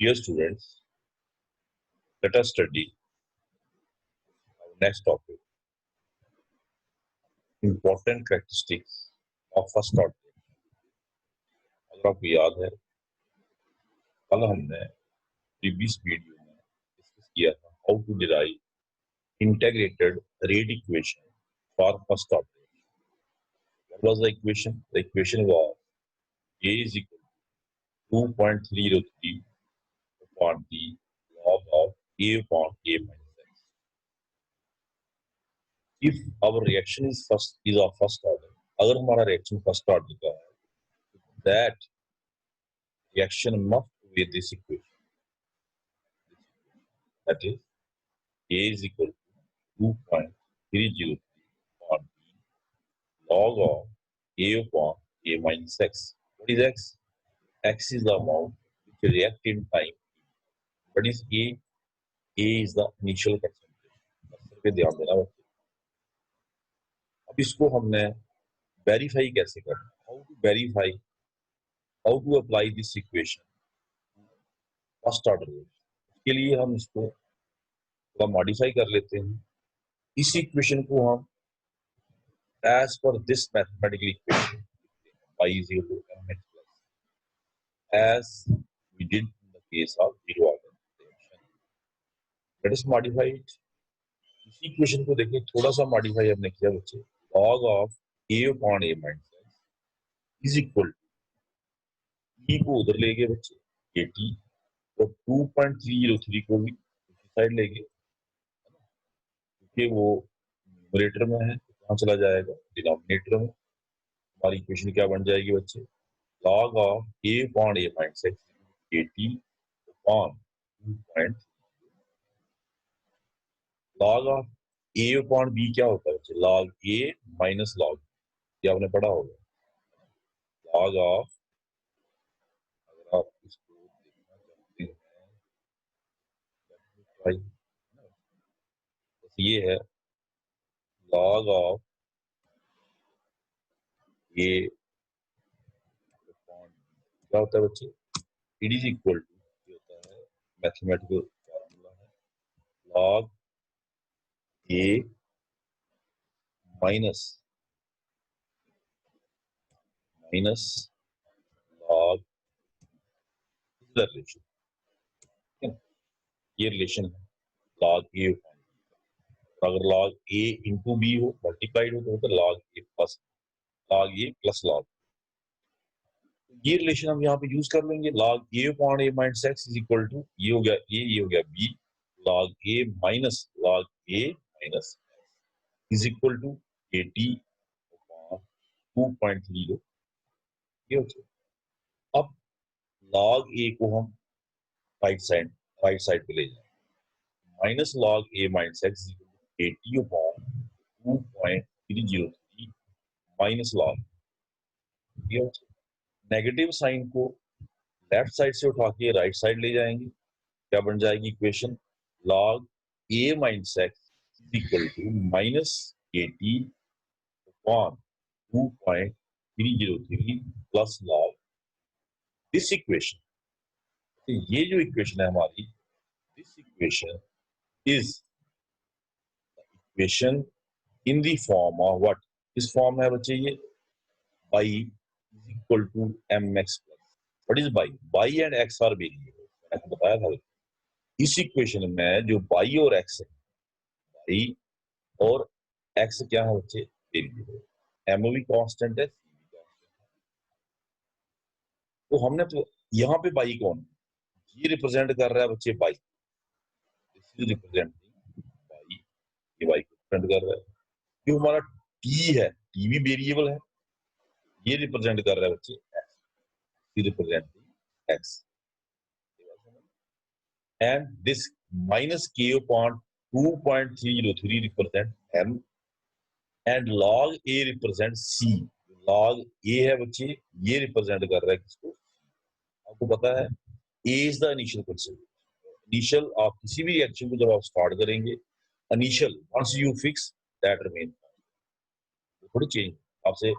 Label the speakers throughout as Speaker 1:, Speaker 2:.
Speaker 1: Dear students, let us study our next topic, important characteristics of first order. अगर आपको याद है, कल हमने प्रीवियस वीडियो में डिस्कस किया था how to derive integrated rate equation for first order. What was the equation? The equation was A is equal to 2.303 upon the log of A upon A minus x. If our reaction is of first order, अगर हमारा reaction first order का है, that reaction must obey this equation. That is, A is equal to 2.303 upon B log of A upon A minus x. What is x? X is the amount which react in time. What is A? A is the initial concentration. पे ध्यान देना बच्चे. अब इसको हमने verify कैसे करना? How to verify? How to apply this equation? First order. इसके लिए हम इसको थोड़ा मॉडिफाई कर लेते हैं. इस इक्वेशन को हम as per this mathematical equation y is equal to mx plus as we did in the case of zero order reaction. Let us modify it. इस इक्वेशन को देखिए, थोड़ा सा मॉडिफाई हमने किया बच्चे. log of a upon a minus x is equal to e को उधर ले गए बच्चे at और 2.303 को भी साइड ले गए क्योंकि वो न्यूमरेटर में है. कहाँ चला जाएगा? डिनोमिनेटर में. हमारी इक्वेशन क्या बन जाएगी बच्चे? log of a upon a minus x at upon 2. log of a upon b क्या होता है बच्चे? log a minus log b. ये आपने पढ़ा होगा. log of, अगर आप इसको देखना चाहते हैं, ये है log of a upon b. क्या होता है बच्चे? इट इज इक्वल टू, ये होता है मैथमेटिकल फॉर्मूला है, log a minus log relation. ये रिलेशन है log a upon b. अगर log a इंटू b हो, मल्टीप्लाइड हो, तो होता है log a प्लस log. ये रिलेशन हम यहाँ पे यूज कर लेंगे. log a upon a minus x is equal to, ये हो गया a, ये हो गया b, log a minus log a minus is equal to 80 upon 2.30. ये हो गया. अब log a को हम राइट साइड पे ले जाएंगे. Minus log a minus x is equal to 80 upon 2.303 minus log. ये हो गया. नेगेटिव साइन को लेफ्ट साइड से उठा के राइट साइड ले जाएंगे. क्या बन जाएगी equation? log a minus x is equal to minus 80 upon 2.303 plus log this equation. ये जो इक्वेशन है हमारी, this equation is equation in the form of what? किस फॉर्म है बच्चे? ये y is equal to mx plus. What is y? y and x are variable. मैंने बताया था इस इक्वेशन में जो y और x है, y और x क्या है बच्चे? वेरिएबल. m भी कांस्टेंट है, c भी कांस्टेंट है. तो हमने तो यहाँ पे y कौन? ये रिप्रेजेंट कर रहा है बच्चे y. This is representing y. ये y को रिप्रेजेंट कर रहा है. जो हमारा t है, t भी वेरिएबल है. ये रिप्रेजेंट कर रहा है बच्चे x. Representing x. And this minus k upon 2.303 represent m and log a represent c. log a है बच्चे, ये रिप्रेजेंट कर रहा है किसको? आपको पता है a is the initial concept. Initial आप किसी भी रिएक्शन को जब आप स्टार्ट करेंगे, initial once you fix that remain. थोड़ी चेंज. आपसे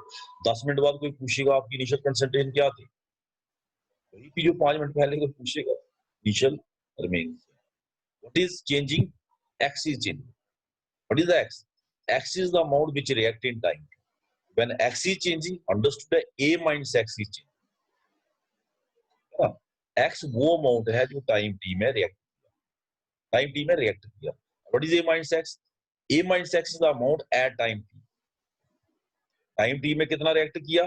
Speaker 1: 10 मिनट बाद कोई पूछेगा आपकी इनिशियल कंसंट्रेशन क्या थी, वही थी जो 5 मिनट पहले कोई पूछेगा. initial remains. What is changing? X is changing. What is the X? X is the amount which react in time. When X is changing, understood है A minus X is changing. X वो amount है जो time T में react किया. What is A minus X? A minus X is the amount at time t. Time T में कितना react किया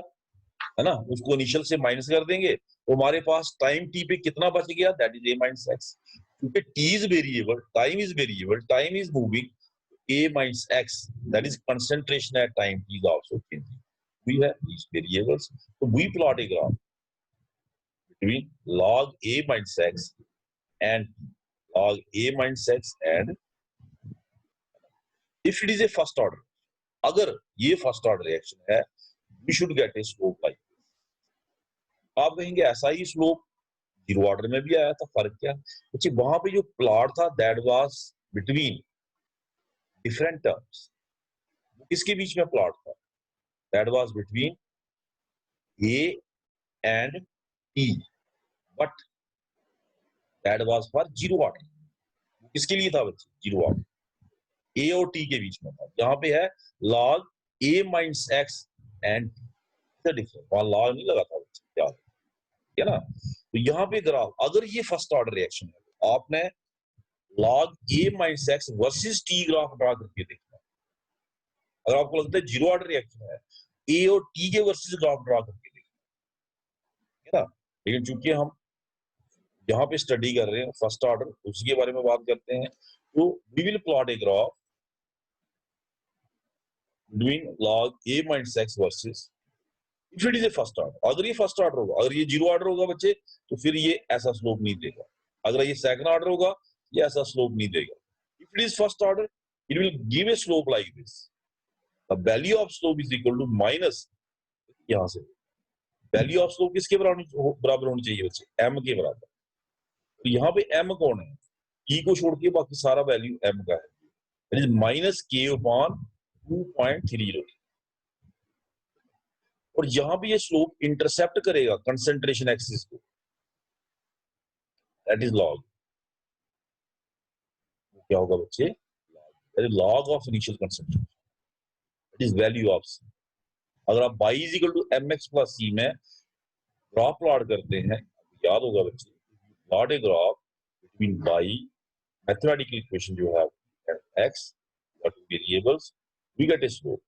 Speaker 1: है ना, उसको इनिशियल से माइनस कर देंगे तो हमारे पास टाइम टी पे कितना बच गया, that is A minus X. क्योंकि t is variable, time is moving, A minus X, that is concentration at time t is also changing. We have these variables, so we plot a graph between log A minus X and log A minus X, and if it is a first order, अगर ये first order reaction है, we should get a slope like this. आप कहेंगे ऐसा ही slope zero order में भी आया था, फर्क क्या? अच्छा, वहां पे जो प्लॉट था that was between different terms. किसके बीच में प्लॉट था? That was between A and T, but that was for zero order. किसके लिए था बच्चे? Zero order. A और T के बीच में था. यहाँ पे है log A minus X and difference, वहां लॉग नहीं लगा था बच्चे, क्या है ना. तो यहाँ पे ग्राफ, अगर ये फर्स्ट ऑर्डर रिएक्शन है तो आपने log A minus X versus T graph draw करके देखना. अगर आपको लगता है जीरो ऑर्डर रिएक्शन है, A और T के वर्सेस ग्राफ ड्रा करके देखना, है ना. लेकिन चूंकि हम यहाँ पे स्टडी कर रहे हैं फर्स्ट ऑर्डर, उसी के बारे में बात करते हैं, तो we will plot a graph between log A minus X versus, if it is a first order. अगर ये फर्स्ट ऑर्डर होगा, अगर ये जीरो ऑर्डर होगा बच्चे, तो फिर ये ऐसा स्लोप नहीं देगा. अगर ये सेकंड ऑर्डर होगा, ये ऐसा स्लोप नहीं देगा. If it is first order, it will give a slope like this. The value of slope is equal to minus, यहाँ से वैल्यू ऑफ स्लोप किसके बराबर होनी चाहिए बच्चे? m के बराबर. तो यहाँ पे m कौन है? e को छोड़ के बाकी सारा वैल्यू m का है. That is minus k upon 2.30. और यहां भी ये स्लोप इंटरसेप्ट करेगा कंसंट्रेशन एक्सिस को, दैट इज लॉग. क्या होगा बच्चे? Log of initial concentration, that is value of c. अगर आप y is equal to mx plus c में ग्राफ प्लॉट करते हैं, याद होगा बच्चे, plot a graph between y, mathematical equation जो है x, variables, we get a slope.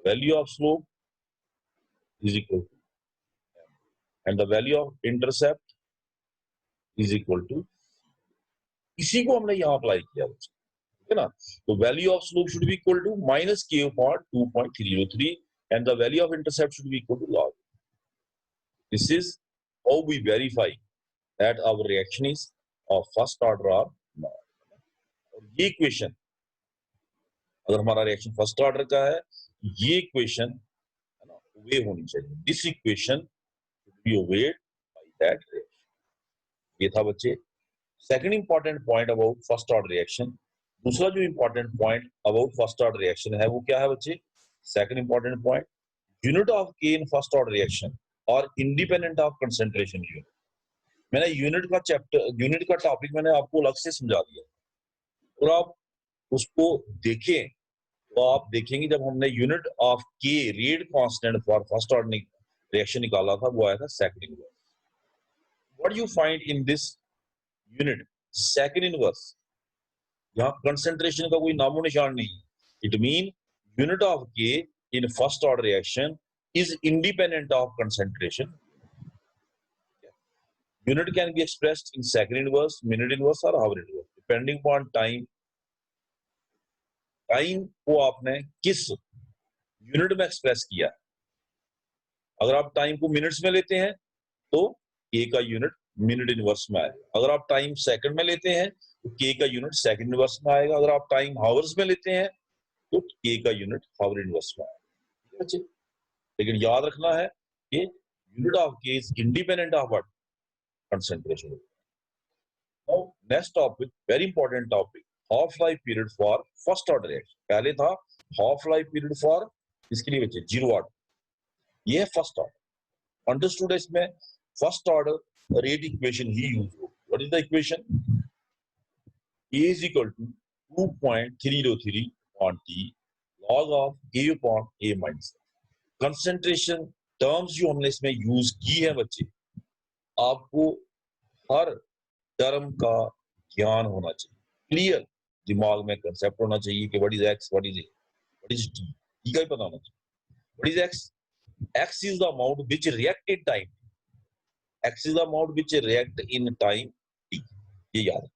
Speaker 1: Value of slope is equal to m, and the value of intercept is equal to, इसी को हमने यहाँ अप्लाई किया बच्चे, है ना. तो value of slope should be equal to minus k upon 2.303, and the value of intercept should be equal to log. This is how we verify that our reaction is of first order or not. और ये equation, अगर हमारा reaction first order का है, ये equation है ना वे होनी चाहिए. This equation should be obeyed by that reaction. ये था बच्चे second important point about first order reaction. दूसरा जो important point about first order reaction है वो क्या है बच्चे? Second important point, unit of k in first order reaction और इंडिपेंडेंट ऑफ कंसंट्रेशन यूनिट. मैंने यूनिट का चैप्टर, यूनिट का टॉपिक मैंने आपको अलग से समझा दिया, और आप उसको देखें तो आप देखेंगे जब हमने यूनिट ऑफ के rate constant for first order reaction निकाला था, वो आया था second inverse. What you find in this unit second inverse? यहाँ कंसंट्रेशन का कोई नामो निशान नहीं. It mean unit of k in first order reaction is independent of concentration. Unit can be expressed in second inverse, minute inverse और hour inverse depending upon time. Time को आपने किस यूनिट में एक्सप्रेस किया. अगर आप टाइम को minutes में लेते हैं तो के का यूनिट मिनट इनवर्स में आएगा. अगर आप टाइम सेकंड में लेते हैं तो के का यूनिट सेकंड इनवर्स में आएगा. अगर आप टाइम हावर्स में लेते हैं तो के का यूनिट हावर इनवर्स में आएगा. लेकिन याद रखना है कि यूनिट ऑफ के is independent of what? Concentration. Now next topic, very important topic, half life period for first order reaction. पहले था हाफ लाइफ पीरियड फॉर, इसके लिए बच्चे जीरो ऑर्डर, ये है फर्स्ट ऑर्डर. अंडरस्टूड है इसमें फर्स्ट ऑर्डर रेट इक्वेशन ही use हो। What is the equation? A is equal to 2.303 upon T log of A upon A minus। Concentration terms जो हमने इसमें यूज की है बच्चे, आपको हर टर्म का ज्ञान होना चाहिए, क्लियर दिमाग में कंसेप्ट होना चाहिए कि what is x, what is a, what is T, ठीक है, पता होना चाहिए। What is x? X is the amount which react in time, x is the amount which react in time T, ये याद है।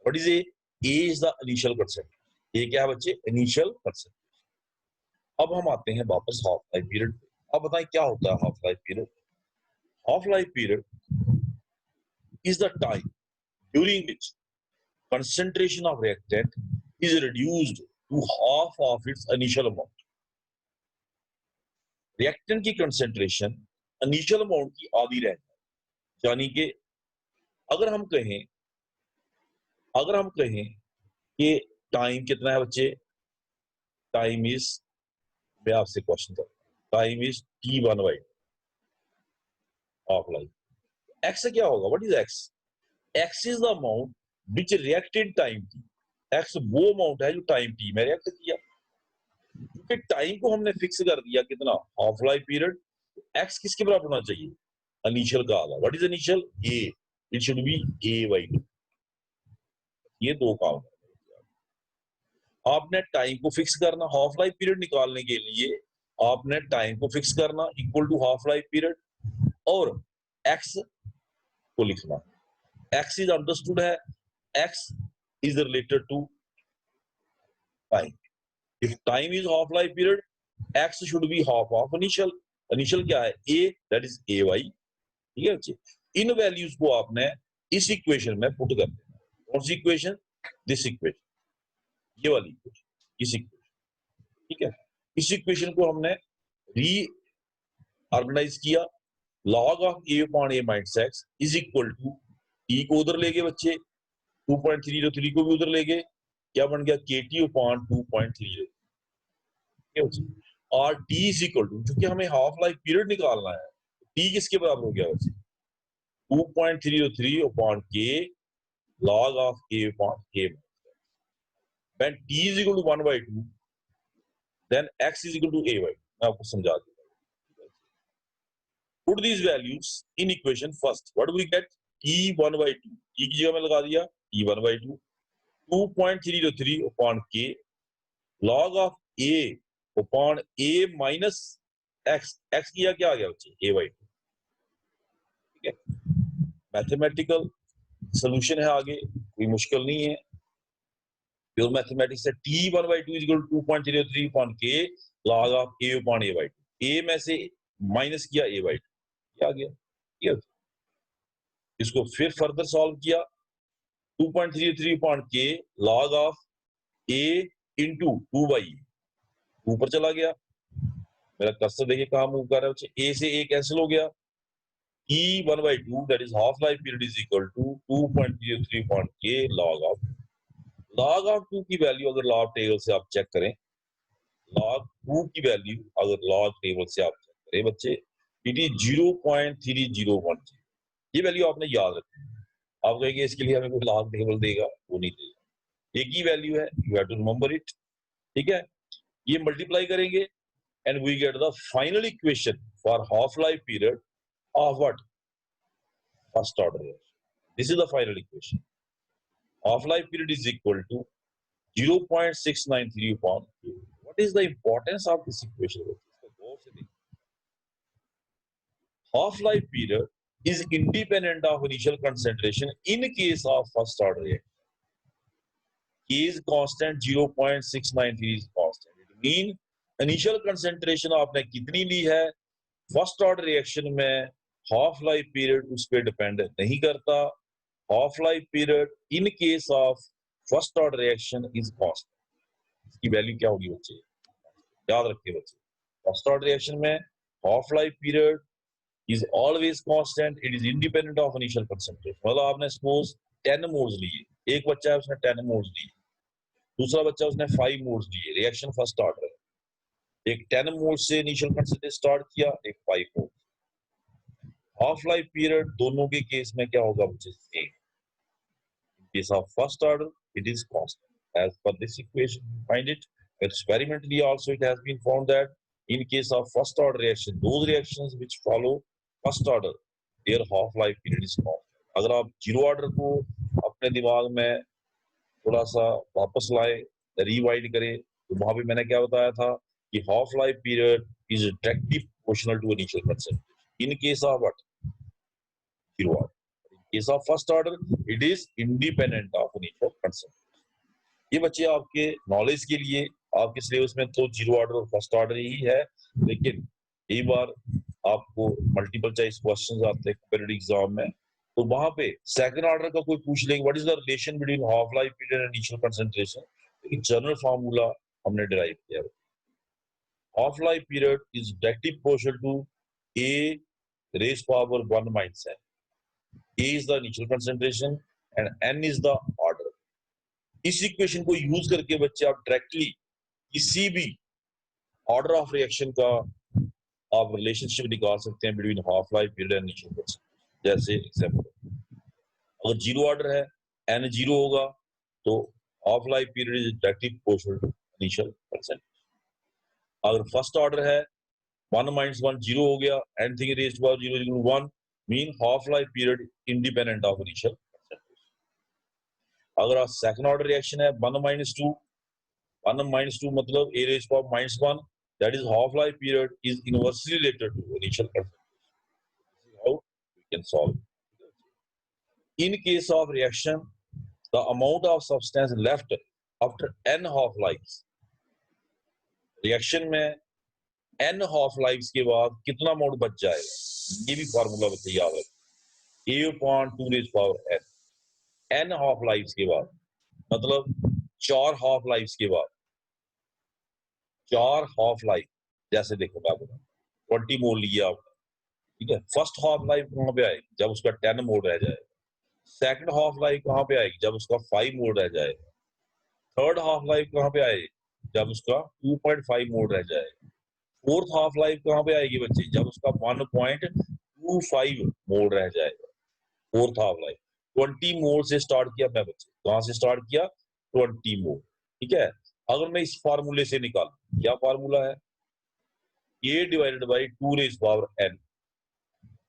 Speaker 1: What is a? A is the initial concentration. ये क्या है बच्चे? Initial concentration. अब हम आते हैं वापस हाफ लाइफ पीरियड पे। अब बताएं क्या होता है half life period? Half life period is the time during which concentration of reactant is reduced to half of its initial amount। Reactant की कंसेंट्रेशन इनिशियल अमाउंट की आधी रह जाए, यानी कि अगर हम कहें कि टाइम कितना है बच्चे, टाइम इज, मैं आपसे क्वेश्चन करता हूं, time is t1/2 of life. X से क्या होगा? What is x? X is the amount which reacted time T. X वो अमाउंट है जो टाइम टी में रिएक्ट किया। क्योंकि टाइम को हमने फिक्स कर दिया कितना, हाफ लाइफ पीरियड, एक्स किसके बराबर होना चाहिए? इनिशियल का आधा। What is initial? A, it should be a/2। ये दो काम है। आपने टाइम को फिक्स करना, हाफ लाइफ पीरियड निकालने के लिए आपने टाइम को फिक्स करना equal to half life period, और एक्स को लिखना। एक्स इज अंडरस्टूड है, x is related to time. If time is half life period, x should be half of initial. Initial क्या है? ए, दैट इज ay, ठीक है बच्चे। इन वैल्यूज को आपने इस इक्वेशन में पुट कर देना। कौन सी इक्वेशन? दिस इक्वेशन, ये वाली इक्वेशन, इस इक्वेशन, ठीक है। इस इक्वेशन को हमने री ऑर्गेनाइज किया। log of a upon a minus x is equal to, t को उधर ले गए बच्चे, 2.303 को भी उधर ले गए, क्या बन गया? kt upon 2.3, और t इज इक्वल टू, क्योंकि हमें हाफ लाइफ पीरियड निकालना है, t किसके बराबर हो गया बच्चे? 2.303 upon k log of a upon a। When t is equal to 1/2, then x is equal to a/2। मैं आपको समझा दूंगा। Put these values in equation first. What do we get? t1/2, t की जगह में लगा दिया t1/2, 2.303 upon k log of a upon a minus x। x किया क्या आ गया बच्चे? a/2, ठीक है। मैथमेटिकल सोल्यूशन है, आगे कोई मुश्किल नहीं है। प्योर मैथमेटिक्स से t1/2 is equal to 2.03 upon k log of a upon a/2। a में से माइनस किया a/2, क्या आ गया? ठीक है। इसको फिर फर्दर सॉल्व किया, 2.33 upon k log of a into 2/a, ऊपर चला गया। मेरा कर्सर देखिए कहां मूव कर रहा है बच्चे, a से a कैंसिल हो गया, t1/2 that is half life period is equal to 2.03 upon k log of 2 की वैल्यू अगर लॉग टेबल से आप चेक करें, log 2 की वैल्यू अगर लॉग टेबल से आप चेक करें बच्चे, इट इज 0.301। ये वैल्यू आपने याद रखनी है। आप कहेंगे इसके लिए हमें कोई लॉग टेबल देगा, वो नहीं देगा, एक ही वैल्यू है, you have to remember it, ठीक है। ये मल्टीप्लाई करेंगे and we get the final equation for half life period of what? First order reaction. This is the final equation. Half life period is equal to 0.693 upon K. What is the importance of this equation? Half life period is independent of initial concentration in case of first order reaction. K is constant, 0.693 is constant. It means initial concentration आपने कितनी ली है first order reaction में, half life period उस पर depend नहीं करता। Half life period in case of first order reaction is constant. इसकी value क्या होगी बच्चे? याद रखिए बच्चे, फर्स्ट ऑर्डर रिएक्शन में half life period is always constant, it is independent of initial concentration. मतलब आपने सपोज 10 मोल्स लिए, एक बच्चा है उसने 10 मोल्स लिए, दूसरा बच्चा उसने 5 मोल्स लिए, रिएक्शन फर्स्ट ऑर्डर है। एक 10 मोल से इनिशियल कंसेंट्रेशन स्टार्ट किया, एक 5 मोल। हाफ लाइफ पीरियड दोनों के केस में क्या होगा बच्चे, same. In case of first order, it is constant. As per this equation, you find it. Experimentally also it has been found that in case of first order reaction, those reactions which follow first order, their half-life period is constant. अगर आप zero order को अपने दिमाग में थोड़ा सा वापस लाए, रिवाइड करें, तो वहां पे मैंने क्या बताया था कि half life period is directly proportional to initial concentration in case of what, zero order. Case of first order, it is independent of initial concentration. ये बच्चे आपके नॉलेज के लिए, आपके सिलेबस में तो जीरो ऑर्डर और फर्स्ट ऑर्डर ही है, लेकिन कई बार आपको मल्टीपल चॉइस क्वेश्चंस आते हैं कंपैरेटिव एग्जाम में, तो वहां पे सेकंड ऑर्डर का कोई पूछ लेंगे what is the relation between half life period and initial concentration. एक जनरल फार्मूला हमने डिराइव किया है. Half life period is directly proportional to a raised power 1 minus n. A is the initial concentration and N is the order. इस equation को use करके बच्चे आप directly किसी भी ऑर्डर ऑफ रिएक्शन का आप रिलेशनशिप निकाल सकते हैं between half life period and initial concentration. जैसे एग्जांपल, अगर जीरो ऑर्डर है, N जीरो होगा, तो half life period is directly proportional to initial concentration. अगर फर्स्ट ऑर्डर है, 1 minus 1 0 हो गया, anything raised to power 0 equal to 1, mean half life period independent of initial concentration. अगर आप सेकंड ऑर्डर रिएक्शन है, 1 minus 2 मतलब a raised to power minus 1, that is half life period is inversely related to initial concentration. This is how we can solve it. In case of reaction, the amount of substance left after n half lives, reaction में n half lives के बाद कितना amount बच जाएगा, ये भी formula बच्चे याद रखें. a upon 2 raised power n, n half lives के बाद मतलब 4 हाफ लाइव्स के बाद, 4 हाफ लाइफ, जैसे देखो मैं आपको 20 मोल लिया आपने, ठीक है. फर्स्ट हाफ लाइफ कहाँ पे आएगी, जब उसका 10 मोल रह जाएगा. सेकंड हाफ लाइफ कहाँ पे आएगी, जब उसका 5 मोल रह जाएगा. थर्ड हाफ लाइफ कहाँ पे आएगी, जब उसका 2.5 मोल रह जाएगा. फोर्थ हाफ लाइफ कहाँ पे आएगी बच्चे, जब उसका 1.25 मोल रह जाएगा. फोर्थ हाफ लाइफ 20 मोल से स्टार्ट किया मैं बच्चे, कहां से स्टार्ट किया, 20 मोल, ठीक है. अगर मैं इस फार्मूले से निकालूं, क्या फार्मूला है, a divided by 2 rays power n.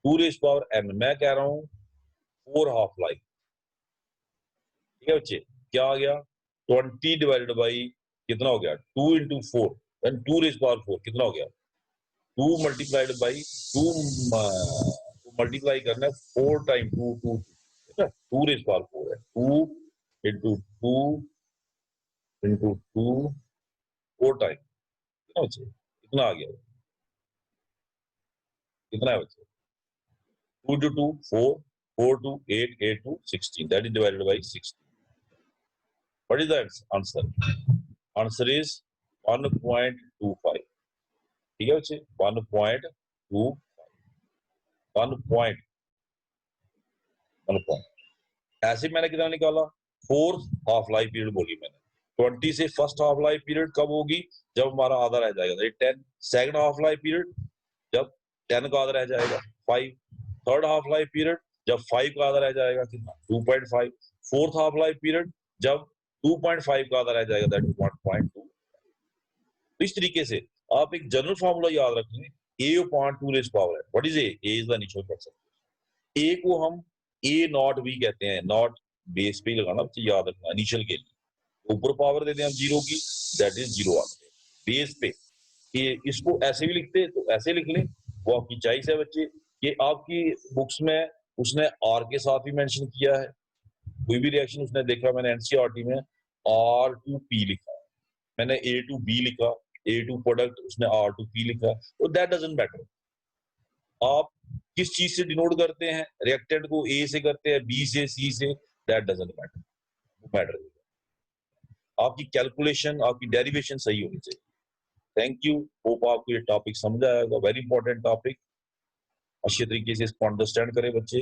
Speaker 1: 2 rays power n मैं कह रहा हूं 4 हाफ लाइफ, ठीक है बच्चे. क्या आ गया, 20 डिवाइडेड बाई कितना हो गया, 2 into 4, then 2 रेज़ पावर 4 कितना हो गया, 2 मल्टीप्लाइड बाई 2 मल्टीप्लाई करना है 4 टाइम 2 2, ठीक है. 2 रेज़ पावर 4 है, 2 into 2 into 2 4 टाइम, कितना बच्चे, कितना आ गया, कितना है बच्चे, 2 to 2 4, 4 to 8, 8 to 16, that is divided by 16. What is the answer? Answer is 1.25, ठीक है बच्चे, 1.25, 1 ऐसे मैंने कितना निकाला, फोर्थ हाफ लाइफ पीरियड बोली मैंने. 20 से फर्स्ट हाफ लाइफ पीरियड कब होगी, जब हमारा आधा रह जाएगा 10. सेकंड हाफ लाइफ पीरियड जब 10 का आधा रह जाएगा 5. थर्ड हाफ लाइफ पीरियड जब 5 का आधा रह जाएगा कितना, 2.5. फोर्थ हाफ लाइफ पीरियड जब 2.5 का आधा रह जाएगा, दैट इज 1.2. इस तरीके से आप एक जनरल फार्मूला याद रखेंगे, a upon 2 rays power n. What is a? a is the initial concentration. a को हम a नॉट भी कहते हैं, नॉट बेस पे लगाना, तो याद रखना इनिशियल के लिए. ऊपर पावर देते हैं हम जीरो की, दैट इज जीरो आते हैं. बेस पे ये इसको ऐसे भी लिखते तो ऐसे लिख लें, वो आपकी चॉइस है बच्चे. ये आपकी बुक्स में उसने आर के साथ भी मेंशन किया है, कोई भी रिएक्शन उसने देखा, मैंने एनसीईआरटी में R2P लिखा, मैंने A2B लिखा, A2 प्रोडक्ट उसने R2P लिखा, तो दैट डजंट मैटर. आप किस चीज से डिनोट करते हैं, रिएक्टेंट को A से करते हैं, B से, C से, दैट डजंट मैटर. मैटर आपकी कैलकुलेशन, आपकी डेरिवेशन सही होनी चाहिए. थैंक यू, होप आपको ये टॉपिक समझ आएगा. वेरी इंपॉर्टेंट टॉपिक, अच्छे तरीके से इसको अंडरस्टैंड करें बच्चे.